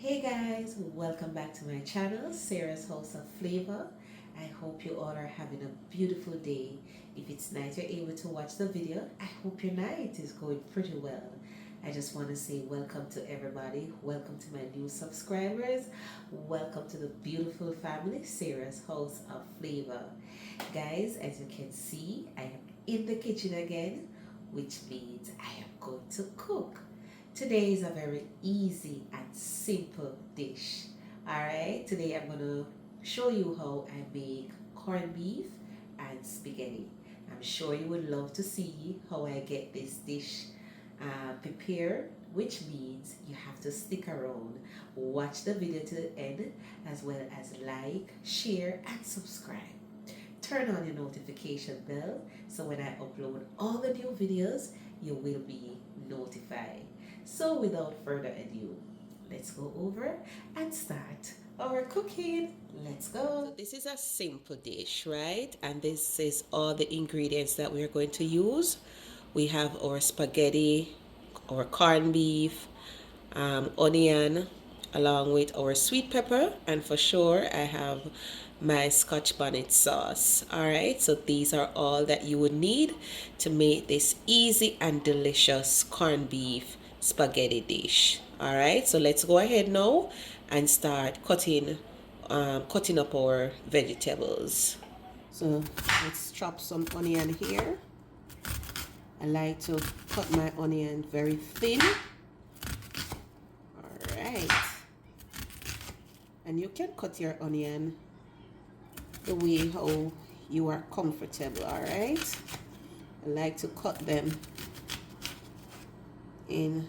Hey guys, welcome back to my channel, Sarah's House of Flavor. I hope you all are having a beautiful day. If it's night you're able to watch the video, I hope your night is going pretty well. I just want to say welcome to everybody. Welcome to my new subscribers. Welcome to the beautiful family, Sarah's House of Flavor. Guys, as you can see, I am in the kitchen again, which means I am going to cook. Today is a very easy and simple dish. Alright, today I'm going to show you how I make corned beef and spaghetti. I'm sure you would love to see how I get this dish prepared, which means you have to stick around, watch the video to the end, as well as like, share, and subscribe. Turn on your notification bell so when I upload all the new videos, you will be notified. So without further ado, let's go over and start our cooking. Let's go. So this is a simple dish, right? And this is all the ingredients that we are going to use. We have our spaghetti, our corned beef, onion, along with our sweet pepper, and for sure I have my Scotch bonnet sauce. All right, so these are all that you would need to make this easy and delicious corned beef spaghetti dish. All right, so let's go ahead now and start cutting up our vegetables. So let's chop some onion here. I like to cut my onion very thin. Alright, and you can cut your onion the way how you are comfortable. Alright, I like to cut them in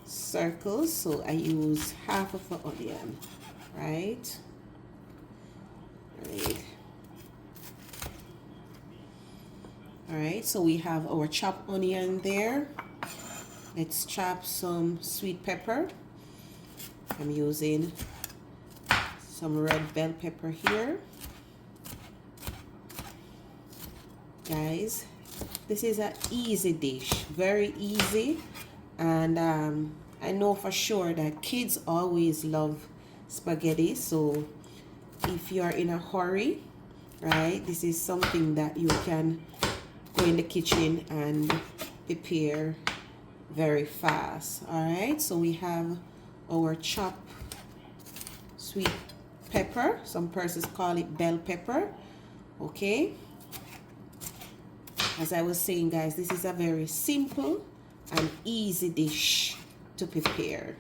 circles, so I use half of an onion. Right. Alright, so we have our chopped onion there. Let's chop some sweet pepper. I'm using some red bell pepper here. Guys, this is an easy dish, very easy, and I know for sure that kids always love spaghetti, so if you're in a hurry, right, this is something that you can go in the kitchen and prepare very fast. All right, so we have our chopped sweet pepper. Some persons call it bell pepper. Okay, as I was saying, guys, this is a very simple and easy dish to prepare.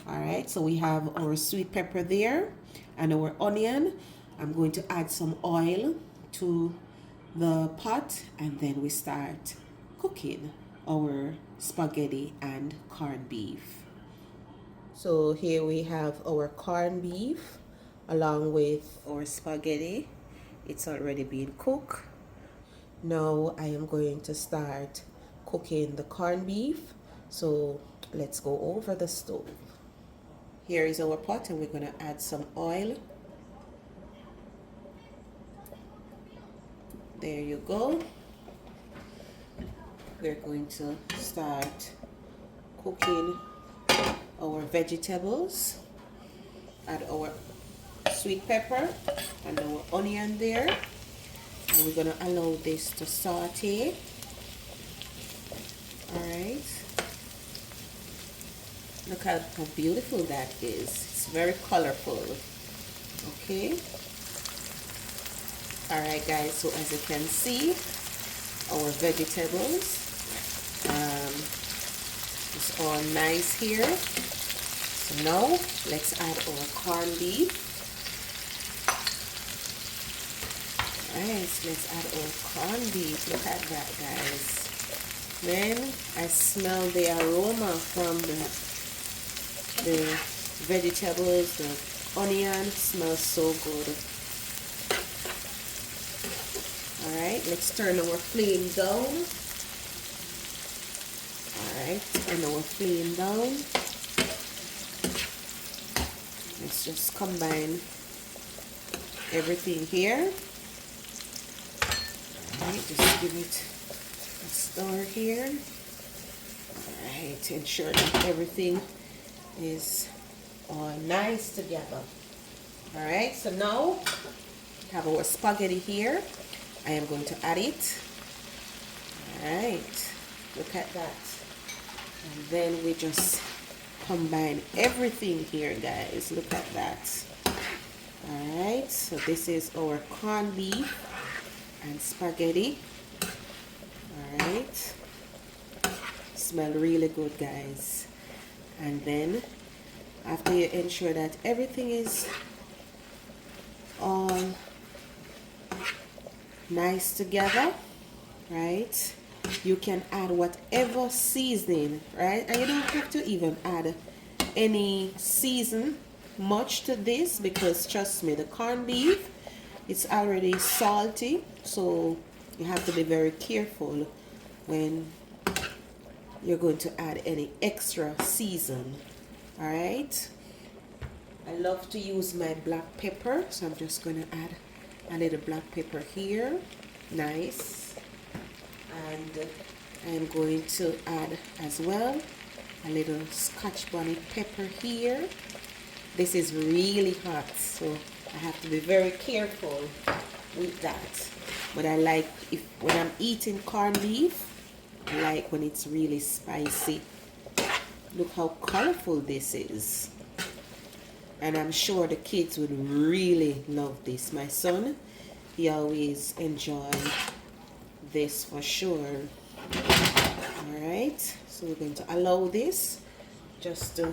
All right, so we have our sweet pepper there and our onion. I'm going to add some oil to the pot, and then we start cooking our spaghetti and corned beef. So here we have our corned beef along with our spaghetti. It's already been cooked. Now I am going to start cooking the corned beef, so let's go over the stove. Here is our pot, and we're going to add some oil. There you go. We're going to start cooking our vegetables. Add our sweet pepper and our onion there. And we're going to allow this to saute. Alright. Look how beautiful that is. It's very colorful. Okay. Alright guys, so as you can see, our vegetables is all nice here. So now let's add our corned beef. Alright, so let's add our corned beef. Look at that, guys. Man, I smell the aroma from the vegetables, the onion. It smells so good. Alright, let's turn our flame down. Alright, turn our flame down. Let's just combine everything here. Alright, just give it a stir here. Alright, ensure that everything is all nice together. All right, so now we have our spaghetti here. I am going to add it. All right, look at that. And then we just combine everything here, guys. Look at that. All right, so this is our corned beef and spaghetti. All right, smell really good, guys. And then after you ensure that everything is all nice together, right, you can add whatever seasoning, right? And you don't have to even add any season much to this, because trust me, the corned beef, it's already salty, so you have to be very careful when you're going to add any extra season. All right, I love to use my black pepper, so I'm just going to add a little black pepper here. Nice. And I am going to add as well a little Scotch bonnet pepper here. This is really hot, so I have to be very careful with that. But I like, when I'm eating corned beef, I like when it's really spicy. Look how colorful this is. And I'm sure the kids would really love this. My son, he always enjoys this for sure. All right, so we're going to allow this just to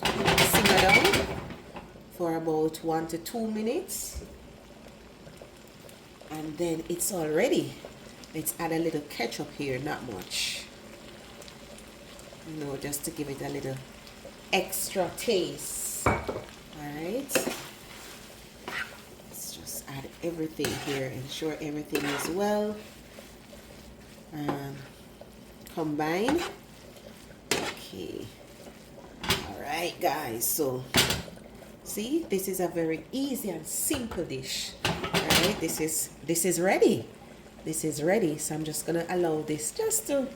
simmer down for about 1 to 2 minutes, and then it's all ready. Let's add a little ketchup here, not much, you know, just to give it a little extra taste. All right, let's just add everything here, ensure everything is well combined. Okay. Alright guys, so see, this is a very easy and simple dish. Alright, this is ready. This is ready. So I'm just gonna allow this just to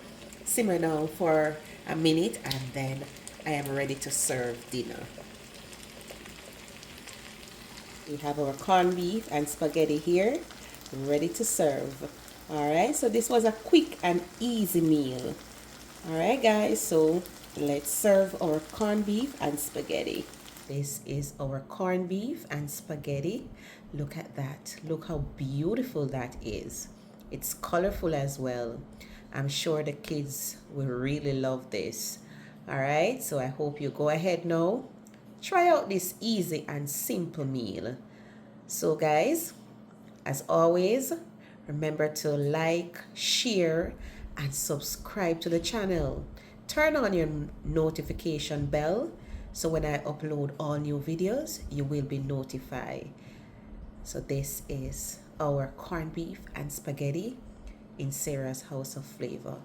simmer down for a minute, and then I am ready to serve dinner. We have our corned beef and spaghetti here, ready to serve. Alright, so this was a quick and easy meal. Alright guys, so let's serve our corned beef and spaghetti. This is our corned beef and spaghetti. Look at that. Look how beautiful that is. It's colorful as well. I'm sure the kids will really love this. Alright, so I hope you go ahead now. Try out this easy and simple meal. So guys, as always, remember to like, share, and subscribe to the channel. Turn on your notification bell so when I upload all new videos, you will be notified. So this is our corned beef and spaghetti in Sarah's House of Flavor.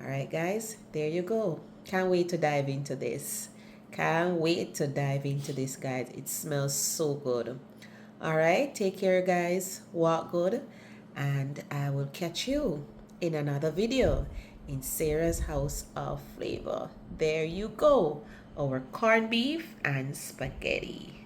Alright guys, there you go. Can't wait to dive into this. Can't wait to dive into this, guys. It smells so good. Alright, take care guys. Walk good. And I will catch you in another video in Sarah's House of Flavor. There you go, our corned beef and spaghetti.